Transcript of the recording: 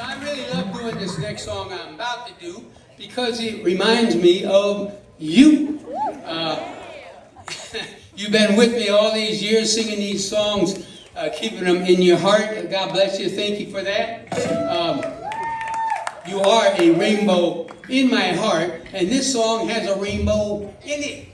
I really love doing this next song I'm about to do because it reminds me of you. You've been with me all these years singing these songs, keeping them in your heart. God bless you. Thank you for that. You are a rainbow in my heart, and this song has a rainbow in it.